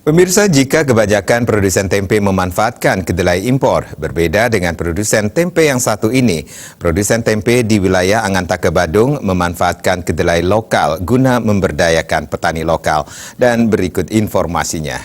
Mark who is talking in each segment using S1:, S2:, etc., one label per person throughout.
S1: Pemirsa, jika kebanyakan produsen tempe memanfaatkan kedelai impor, berbeda dengan produsen tempe yang satu ini. Produsen tempe di wilayah Angantaka Badung memanfaatkan kedelai lokal guna memberdayakan petani lokal. Dan berikut informasinya.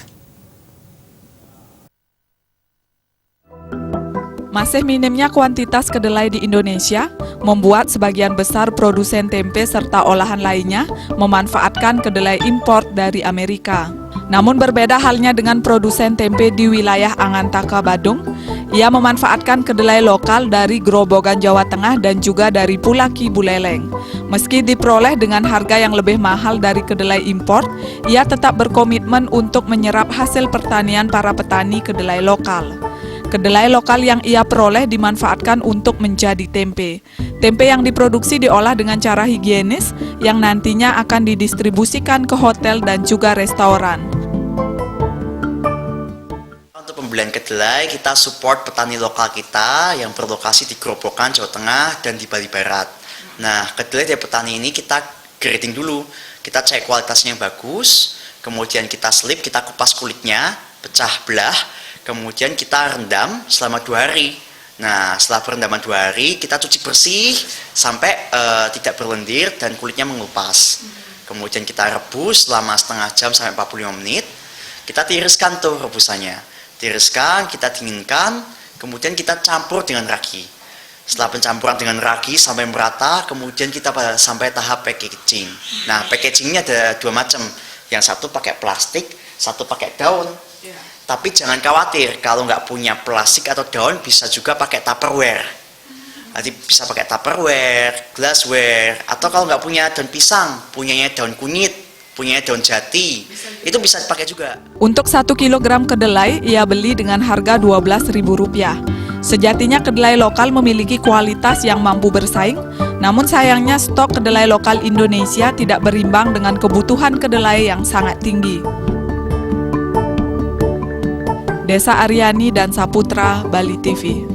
S2: Masih minimnya kuantitas kedelai di Indonesia membuat sebagian besar produsen tempe serta olahan lainnya memanfaatkan kedelai impor dari Amerika. Namun berbeda halnya dengan produsen tempe di wilayah Angantaka Badung, ia memanfaatkan kedelai lokal dari Grobogan, Jawa Tengah dan juga dari Pulaki, Buleleng. Meski diperoleh dengan harga yang lebih mahal dari kedelai impor, ia tetap berkomitmen untuk menyerap hasil pertanian para petani kedelai lokal. Kedelai lokal yang ia peroleh dimanfaatkan untuk menjadi tempe. Tempe yang diproduksi diolah dengan cara higienis yang nantinya akan didistribusikan ke hotel dan juga restoran.
S3: Untuk pembelian kedelai, kita support petani lokal kita yang berlokasi di Grobogan, Jawa Tengah, dan di Bali Barat. Nah, kedelai dari petani ini kita grading dulu. Kita cek kualitasnya yang bagus, kemudian kita slip, kita kupas kulitnya, pecah belah, kemudian kita rendam selama 2 hari. Nah, setelah perendaman 2 hari, kita cuci bersih sampai tidak berlendir dan kulitnya mengelupas. Kemudian kita rebus selama setengah jam sampai 45 menit. Kita tiriskan tuh rebusannya. Tiriskan, kita dinginkan, kemudian kita campur dengan ragi. Setelah pencampuran dengan ragi sampai merata, kemudian kita sampai tahap packaging. Nah, packagingnya ada 2 macam. Yang satu pakai plastik, satu pakai daun. Tapi jangan khawatir, kalau nggak punya plastik atau daun, bisa juga pakai Tupperware. Nanti bisa pakai Tupperware, glassware, atau kalau nggak punya daun pisang, punyanya daun kunyit, punyanya daun jati, itu bisa dipakai juga.
S2: Untuk 1 kilogram kedelai, ia beli dengan harga Rp12.000. Sejatinya kedelai lokal memiliki kualitas yang mampu bersaing, namun sayangnya stok kedelai lokal Indonesia tidak berimbang dengan kebutuhan kedelai yang sangat tinggi. Desa Aryani dan Saputra, Bali TV.